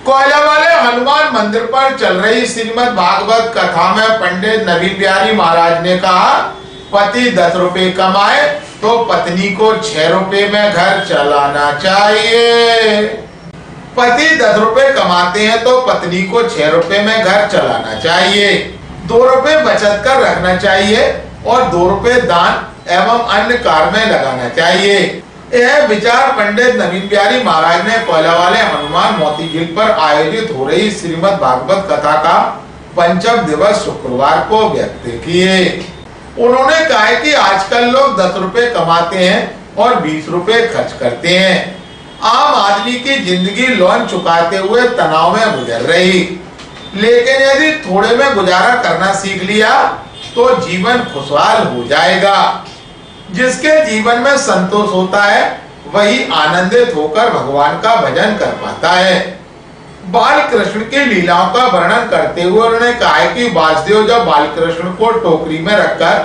कोयला वाले हनुमान मंदिर पर चल रही श्रीमद् भागवत कथा में पंडित नवीन बिहारी महाराज ने कहा, पति 10 रुपए कमाए तो पत्नी को 6 रुपए में घर चलाना चाहिए। पति 10 रुपए कमाते हैं तो पत्नी को 6 रुपए में घर चलाना चाहिए। 2 रुपए बचत कर रखना चाहिए और 2 रुपए दान एवं अन्य कार्य में लगाना चाहिए। यह विचार पंडित नवीन बिहारी महाराज ने कोयला वाले हनुमान मोती झील पर आयोजित हो रही श्रीमद् भागवत कथा का पंचम दिवस शुक्रवार को व्यक्त किए। उन्होंने कहा कि आजकल लोग 10 रुपए कमाते हैं और 20 रुपए खर्च करते हैं। आम आदमी की जिंदगी लोन चुकाते हुए तनाव में गुजर रही, लेकिन यदि थोड़े में गुजारा करना सीख लिया तो जीवन खुशहाल हो जाएगा। जिसके जीवन में संतोष होता है वही आनंदित होकर भगवान का भजन कर पाता है। बाल कृष्ण की लीलाओं का वर्णन करते हुए उन्होंने कहा कि वासुदेव जब बाल कृष्ण को टोकरी में रखकर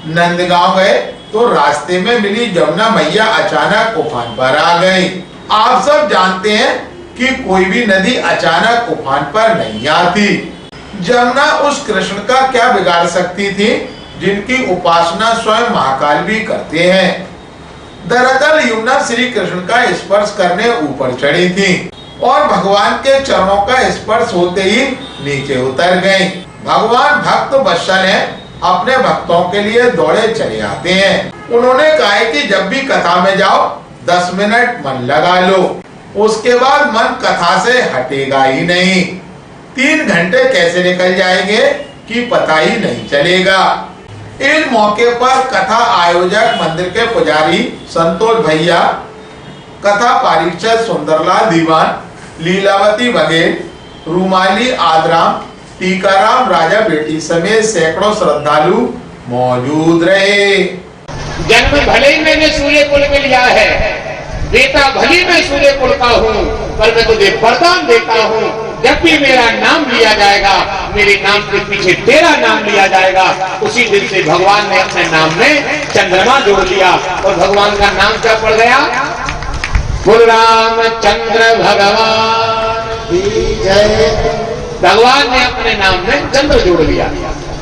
नंदगांव गए तो रास्ते में मिली जमुना मैया अचानक उफान पर आ गई। आप सब जानते हैं कि कोई भी नदी अचानक उफान पर नहीं आती। जमुना उस कृष्ण का क्या बिगाड़ सकती थी जिनकी उपासना स्वयं महाकाल भी करते हैं। दरअसल यमुना श्री कृष्ण का स्पर्श करने ऊपर चढ़ी थी और भगवान के चरणों का स्पर्श होते ही नीचे उतर गई। भगवान भक्त वत्सल हैं, अपने भक्तों के लिए दौड़े चले आते हैं। उन्होंने कहा कि जब भी कथा में जाओ 10 मिनट मन लगा लो, उसके बाद मन कथा से हटेगा ही नहीं। 3 घंटे कैसे निकल जाएंगे कि पता ही नहीं चलेगा। इस मौके पर कथा आयोजक मंदिर के पुजारी संतोष भैया, कथा पारिषद सुंदरलाल दीवान, लीलावती बघेल, रूमाली आदराम, टीकाराम राजा बेटी समेत सैकड़ों श्रद्धालु मौजूद रहे। जन्म भले ही मैंने सूर्य कुल में लिया है, बेटा भले मैं सूर्य कुल का हूँ, पर मैं तुझे वरदान देता हूँ, जब भी मेरा नाम लिया जाएगा, मेरे नाम के पीछे तेरा नाम लिया जाएगा। उसी दिन से भगवान ने अपने नाम में चंद्रमा जोड़ लिया और भगवान का नाम क्या पड़ गया? बोल रामचंद्र भगवान की जय। भगवान ने अपने नाम में चंद्र जोड़ लिया।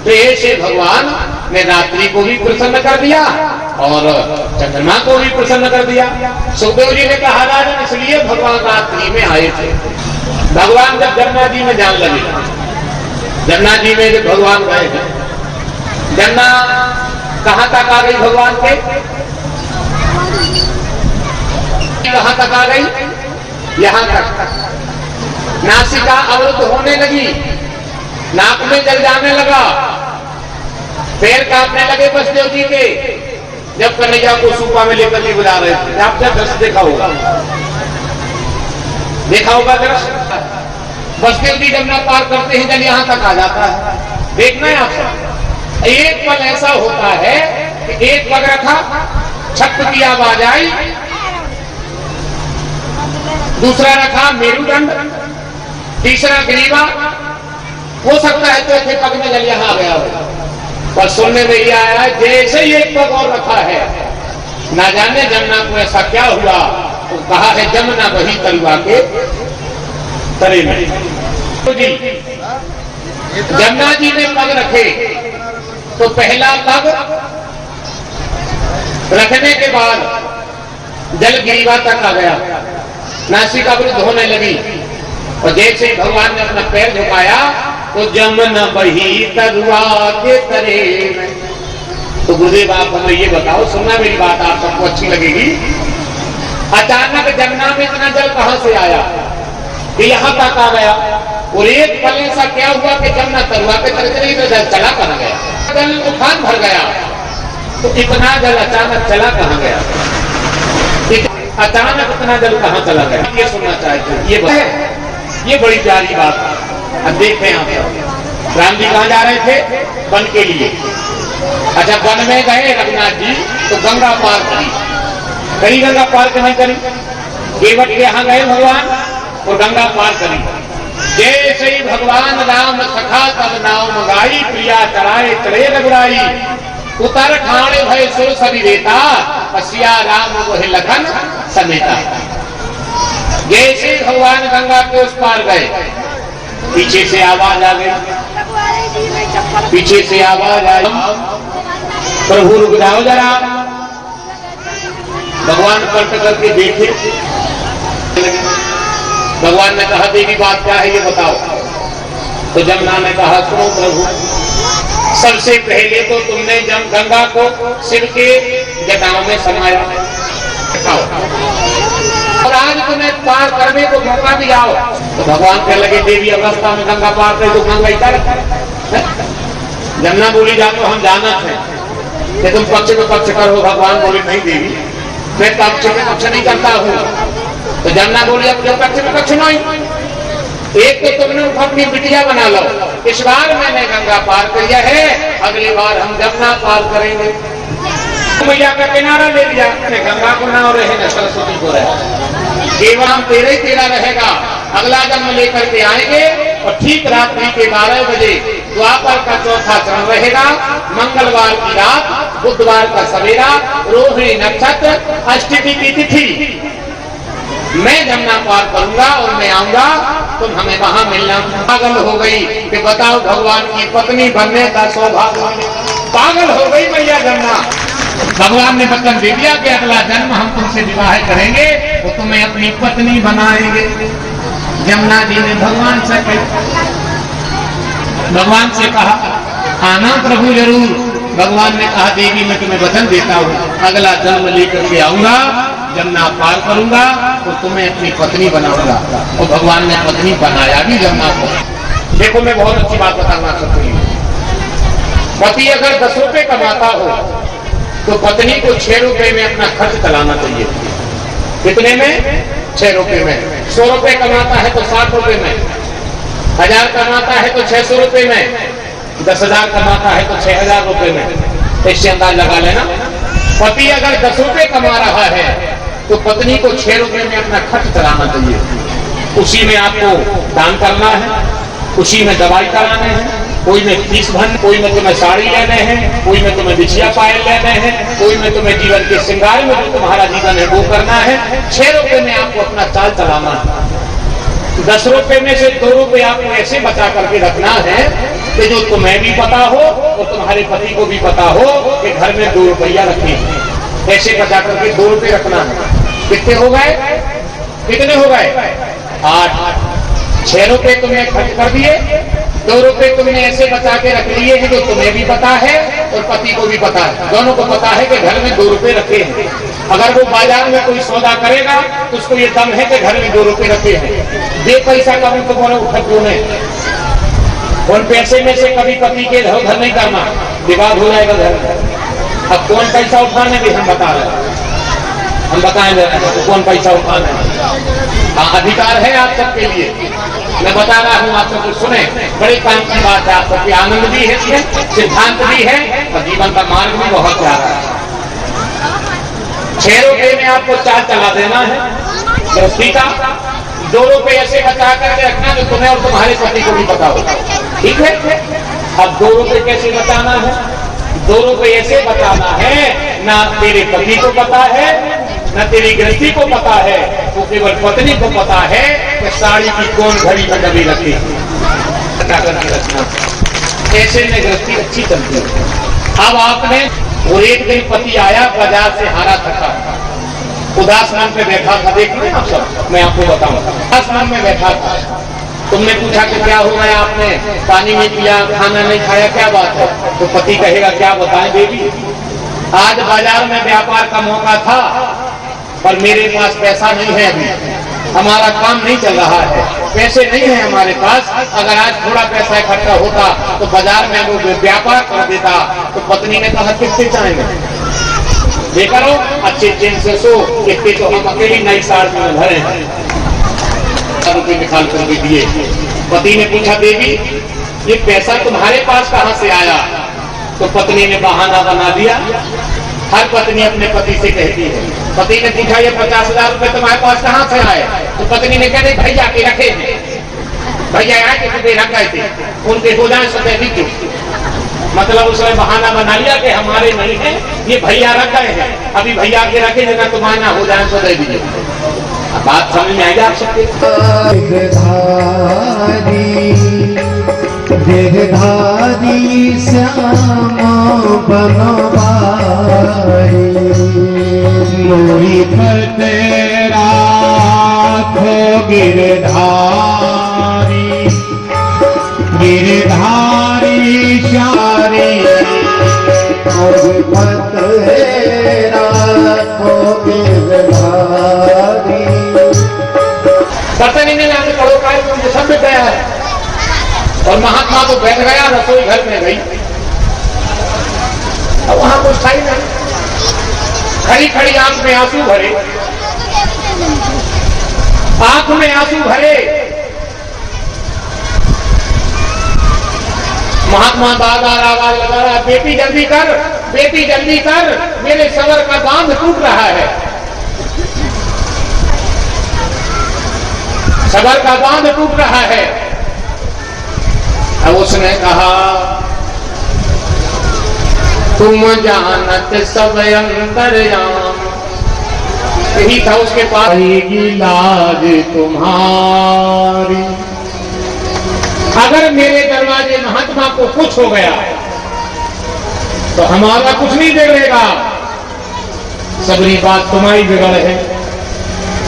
तो ऐसे भगवान ने रात्रि को भी प्रसन्न कर दिया और चंद्रमा को भी प्रसन्न कर दिया। सुखदेव जी ने कहा राजन इसलिए भगवान रात्रि में आए थे। भगवान जब जमुना जी में जान लगे, जमुना जी में जब भगवान गए हैं, जमुना कहां तक आ गई भगवान के? कहां तक आ गई? यहां तक। नासिका अवरुद्ध होने लगी, नाक में जल जाने लगा, पैर कांपने लगे वसुदेव जी के, जब कन्हैया को सूपा में लेकर के बुला रहे थे। आपने दृश्य देखा होगा, देखा होगा दृश्य। वसुदेव जी जमुना पार करते हैं, जल यहां तक आ जाता है। देखना है आपको। एक पल ऐसा होता है कि एक पग रखा, छप की आवाज आई, दूसरा रखा मेरुदंड, तीसरा ग्रीवा। हो सकता है चौथे पग में जल यहां आ गया हो, पर सुनने में यह आया जैसे ही एक पग और रखा है, ना जाने जमुना को ऐसा क्या हुआ। तो कहा है जमुना वही तलवा के तले में। तो जी जमुना जी ने पग रखे तो पहला पग रखने के बाद जल ग्रीवा तक आ गया, नासिका अवरुद्ध होने लगी और जैसे ही भगवान ने अपना पैर झुकाया तो जमुना वही तलवा के तले में। तो गुरुदेव आप हमें ये बताओ, सुनना मेरी बात, आप सबको अच्छी लगेगी। अचानक जमुना में इतना जल कहां से आया कि यहां तक आ गया? और एक पल ऐसा क्या हुआ कि जमुना तलवा के तले चली तो जल चला कहां गया? जल उफान भर गया। तो इतना जल अचानक चला कहां गया? अचानक इतना जल कहां चला गया? ये सुनना चाहते हैं। ये बड़ी प्यारी बात है। अब देखें आप, राम जी कहां जा रहे थे? वन के लिए। अच्छा, वन में गए रघुनाथ जी तो गंगा पार करी, कहीं गंगा पार नहीं करी। केवट के यहाँ गए भगवान और गंगा पार करी। जैसे ही भगवान राम सखा तब नाम गाई, प्रिया चढ़ाए चढ़े रघुराई, उतर ठाणे भय सुर सभी देता, सिया राम वह लखन समेता। जैसे भगवान गंगा के उस पार गए, पीछे से आवाज आ गई, पीछे से आवाज आई, प्रभु रुक जाओ जरा। भगवान पलट करके देखे, भगवान ने कहा देवी बात क्या है ये बताओ। तो जमुना ने कहा सुनो प्रभु, सबसे पहले तो तुमने जब गंगा को शिव के जटाओं में समाया और आज तुम्हें पार करने को मौका भी आओ। तो भगवान कहने लगे देवी अवस्था में गंगा पार करे तो गंगा इधर। जमुना बोली जा तो हम जाना है कि तुम पक्ष में पक्ष करो। भगवान बोले नहीं देवी मैं पक्ष में पक्ष नहीं करता हूँ। तो जमुना बोली अब जो पक्ष में पक्ष नहीं, एक तो तुमने अपनी बिटिया बना लो, इस बार मैंने गंगा पार किया है, अगली बार हम जमुना पार करेंगे। मैया का किनारा ले लिया, गंगा को ना रहे न सरस्वती को रहे, केवल हम तेरा रहेगा। अगला जन्म लेकर के आएंगे और ठीक रात्रि के 12 बजे द्वापर का चौथा चरण रहेगा, मंगलवार की रात, बुधवार का सवेरा, रोहिणी नक्षत्र, अष्टमी की तिथि मैं जमुना पार करूंगा और मैं आऊंगा, तुम हमें वहां मिलना। पागल हो गई कि बताओ भगवान की पत्नी बनने का सौभाग्य, पागल हो गई मैया जमुना। भगवान ने वचन दे दिया कि अगला जन्म हम तुमसे विवाह करेंगे, वो तुम्हें अपनी पत्नी बनाएंगे। जमुना जी ने भगवान से कहा आना प्रभु जरूर। भगवान ने कहा देवी मैं तुम्हें वचन देता हूँ, अगला जन्म लेकर के आऊंगा, जमुना पार करूंगा तो तुम्हें अपनी पत्नी बनाऊंगा। और भगवान ने पत्नी बनाया भी जमुना को। देखो मैं बहुत अच्छी बात बताना चाहती हूँ, पति अगर 10 रुपए कमाता हो तो पत्नी को 6 रुपए में अपना खर्च चलाना चाहिए। कितने में? 6 रुपए में। 100 रुपए कमाता है तो 60 रुपए में, 1000 कमाता है तो 600 रुपए में, 10,000 कमाता है तो 6,000 रुपए में। इससे अंदाज लगा लेना, पति अगर 10 रुपए कमा रहा है तो पत्नी को 6 रुपए में अपना खर्च चलाना चाहिए। उसी में आपको दान करना है, उसी में दवाई कराने हैं, कोई में फीस भरना, कोई में तुम्हें साड़ी लेने हैं, कोई में तुम्हें बिछिया पायल लेने हैं, कोई में तुम्हें जीवन के श्रृंगार में जो तुम्हारा जीवन है वो करना है। 6 रुपए में आपको अपना चाल चलाना है। 10 रुपए में से 2 रुपए आपको ऐसे बचा करके रखना है कि जो तुम्हें भी पता हो और तुम्हारे पति को भी पता हो कि घर में 2 रुपया रखे, ऐसे बचा करके 2 रुपए रखना है। कितने हो गए? कितने हो गए? 8। 6 रुपए तुमने खर्च कर दिए, 2 रुपए तुमने ऐसे बचा के रख लिए हैं जो तुम्हें भी पता है और पति को भी पता है, दोनों को पता है कि घर में 2 रुपए रखे हैं। अगर वो बाजार में कोई सौदा करेगा तो उसको ये दम है कि घर में 2 रुपए रखे हैं। दे पैसा कभी तो बोले उठक दोने, उन पैसे में से कभी पति के घर नहीं करना, विवाद हो जाएगा घर में। अब कौन पैसा उठाने भी हम बता रहे हैं, हम बताएंगे तो कौन पैसा उठाना है। हाँ अधिकार है आप सबके लिए, मैं बता रहा हूँ आप सब सुने, बड़े काम की बात है, आप सबके आनंद भी है, सिद्धांत भी है और जीवन का मार्ग भी बहुत प्यारा है। 6 रुपए में आपको चाल चला देना है गृहस्थी का, 2 रुपए ऐसे बचा करके रखना जो तुम्हें और तुम्हारे पति को भी पता हो, ठीक है। अब 2 रुपए कैसे बचाना है? 2 रुपए ऐसे बचाना है ना तेरे पति को पता है न तेरी गृहस्थी को पता है, वो केवल पत्नी को पता है कि साड़ी की कौन घड़ी में डबी रखी रखना। ऐसे में गृहस्थी अच्छी चलती है। अब आपने वो एक दिन पति आया बाजार से हारा थका, उदास मन में बैठा था, देख रहे हैं आप सब, मैं आपको बताऊंगा, उदास मन में बैठा था। तुमने पूछा कि क्या हो गया, आपने पानी नहीं पिया, खाना नहीं खाया, क्या बात है? तो पति कहेगा क्या बताएं देवी, आज बाजार में व्यापार का मौका था पर मेरे पास पैसा नहीं है, अभी हमारा काम नहीं चल रहा है, पैसे नहीं है हमारे पास। अगर आज थोड़ा पैसा इकट्ठा होता तो बाजार में वो व्यापार कर देता। तो पत्नी ने कहा कितने चाहेंगे? देखो अच्छे चैन से सो, कितने तो हम अकेली नई साड़ी में भरे हैं, रुपये निकाल कर दिए। पति ने पूछा देवी ये पैसा तुम्हारे पास कहाँ से आया? तो पत्नी ने बहाना बना दिया। हर पत्नी अपने पति से कहती है। पति ने पूछा ये 50,000 रुपए तुम्हारे पास कहाँ से आए? तो पत्नी ने कहा भैया के रखे थे, भैया यहाँ के रुपए रख गए थे, उनके हो जाए सो दे। मतलब उसने बहाना बना लिया कि हमारे नहीं है, ये भैया रख गए हैं, अभी भैया के रखे जगह तुम्हारे ना हो जाए सो दे दीजिए। बात समझ में आई आप सबके? देहधारी श्यामा बनवारी मोरी पर राखो गिरधारी गिरधारी श्यारी पत्नी ने आगे परोकार को मुझे सब गया है और महात्मा तो बैठ गया रसोई घर में गई। अब वहां कुछ था ही नहीं, खड़ी खड़ी आंख में आंसू भरे, आंख में आंसू भरे। महात्मा बार-बार आवाज लगा रहा, बेटी जल्दी कर, बेटी जल्दी कर, मेरे सबर का बांध टूट रहा है, सबर का बांध टूट रहा है। अब उसने कहा, तुम जानत सब अंतर्याम, यही था उसके पास, आएगी लाज तुम्हारी। अगर मेरे दरवाजे महात्मा को कुछ हो गया तो हमारा कुछ नहीं बिगड़ेगा, सबरी बात तुम्हारी बिगड़ है,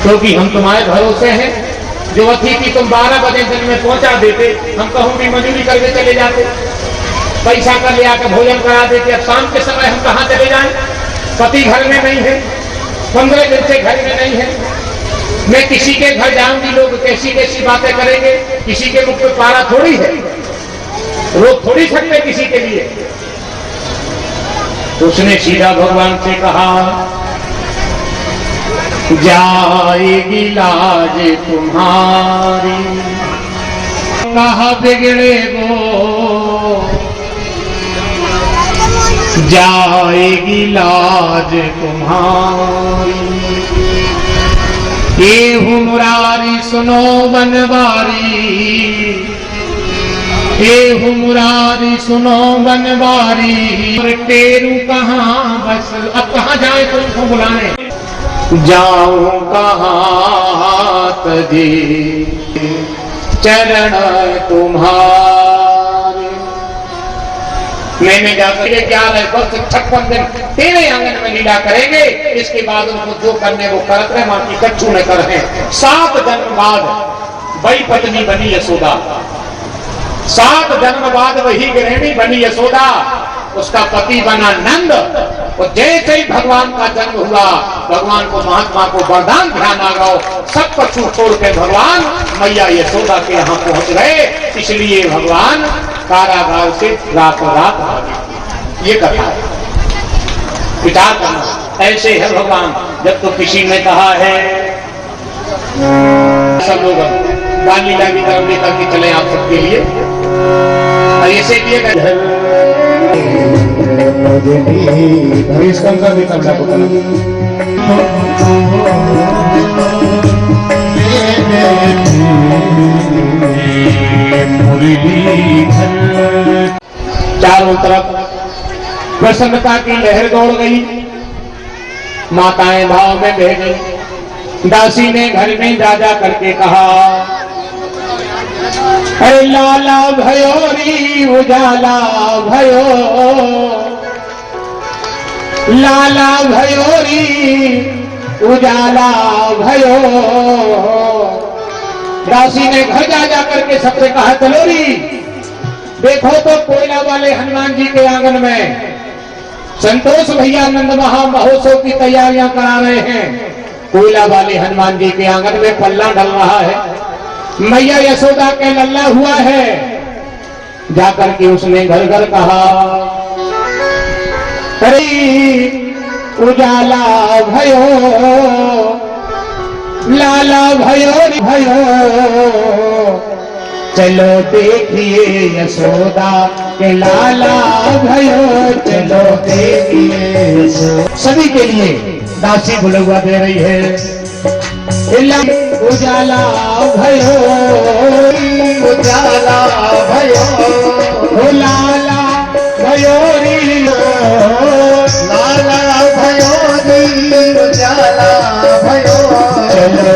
क्योंकि हम तुम्हारे भरोसे हैं। जो अतिथि तुम 12 बजे दिन में पहुंचा देते, हम कहूंगी मजदूरी करके चले जाते, पैसा कर ले आकर भोजन करा देते। अब शाम के समय हम कहां चले जाएं? पति घर में नहीं है, 15 दिन से घर में नहीं है, मैं किसी के घर जाऊंगी, लोग कैसी कैसी बातें करेंगे, किसी के मुख पे पारा थोड़ी है, रोक थोड़ी सकते किसी के लिए। तो उसने सीधा भगवान से कहा, जाएगी लाज तुम्हारी, कहा बिगड़े वो, जाएगी लाज तुम्हारी। ये मुरारी सुनो बनवारी, ये मुरारी सुनो बनवारी, तेरू कहाँ बस, अब कहाँ जाए तुमको बुलाने, जाऊं कहाँ तजी चरण तुम्हारे। मैंने जाकर के क्या है, बस 56 दिन तेरे आंगन में लीला करेंगे, इसके बाद उनको जो करने वो करत रहे, मां की कच्छू न कर है। 7 जन्म बाद वही पत्नी बनी यशोदा, 7 जन्म बाद वही गृहिणी बनी यशोदा, उसका पति बना नंद। और जैसे ही भगवान का जन्म हुआ, भगवान को महात्मा को वरदान ध्यान आ गया, सब कछु छोड़ के भगवान मैया यशोदा के यहाँ पहुंच गए। इसलिए भगवान कारागार से रातों रात भागे। ये कथा है, विचार करना। ऐसे है भगवान। जब तो किसी ने कहा है, सब लोग बाल लीला की तरफ लेकर के चले आप सबके लिए, और ऐसे किए गए इसका भी कब्जा को चारों तरफ प्रसन्नता की लहर दौड़ गई, माताएं भाव में बह गई। दासी ने घर में जा जा करके कहा, अरे लाला भयो री उजाला भयो, लाला भयो री उजाला भयो। दासी ने घर जा जा करके सबसे कहा, चलो री देखो तो कोयला वाले हनुमान जी के आंगन में संतोष भैया नंद महा महोत्सव की तैयारियां करा रहे हैं। कोयला वाले हनुमान जी के आंगन में पल्ला डल रहा है, मैया यशोदा के लल्ला हुआ है। जाकर के उसने घर घर कहा, अरे उजाला भयो, लाला भयो भयो, चलो देखिए यशोदा के लाला भयो, चलो देखिए यशोदा। सभी के लिए दासी बुलवा दे रही है, उजाला भयो, उजाला भयो, लाला भयो री, लाला भयो री, उजाला भयो, चलो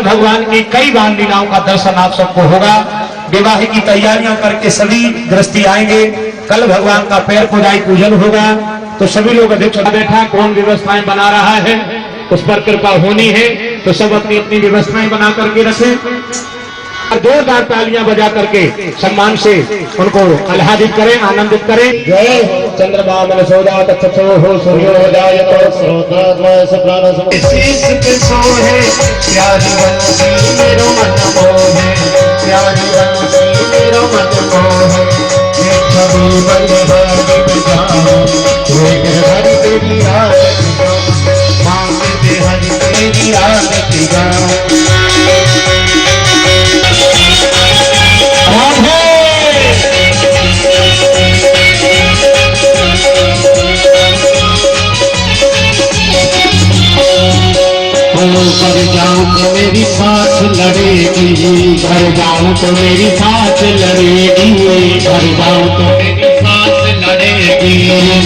कल भगवान की कई बार लीलाओं का दर्शन आप सबको होगा। विवाह की तैयारियां करके सभी गृहस्थी आएंगे। कल भगवान का पैर पुजाई पूजन होगा, तो सभी लोग अध्यक्ष बैठा कौन व्यवस्थाएं बना रहा है उस पर कृपा होनी है, तो सब अपनी अपनी व्यवस्थाएं बना करके रखें और जोरदार तालियां बजा करके सम्मान से उनको आह्लादित करें, आनंदित करें। जय हो चंद्रमा मन सौदा तत्सो हो सूर्योदय शीश पे सोहे प्यारी बंसी मेरो मन मोहे, प्यारी बंसी मेरो मन मोहे, छवि बड़ी बड़ी बजाओ एक हरि तेरी आरती गाओ, मांगते हरि तेरी आरती गाओ। घर जाऊं तो मेरी साथ लड़ेगी, घर जाऊं तो मेरी साथ लड़ेगी, घर जाऊं तो मेरी साथ लड़ेगी,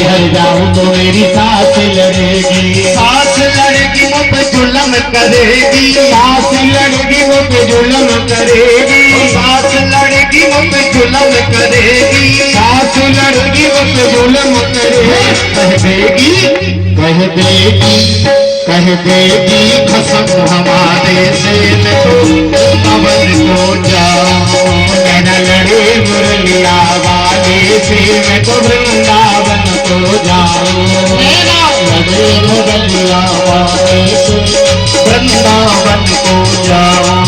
घर जाऊं तो मेरी साथ लड़ेगी, साथ लड़ेगी वो पे जुल्म करेगी, साथ लड़ेगी वो पे जुल्म करेगी, साथ लड़ेगी वो पे जुल्म करेगी, साथ लड़ेगी वो पे जुल्म करेगी। कह देगी कह देगी कसम हमारे से पवन को जाओ, मेरा लड़े मुरलिया वाले से मैं तो वृंदावन को जाऊं, मेरा लड़े मुरलिया वाले से वृंदावन को जाऊं।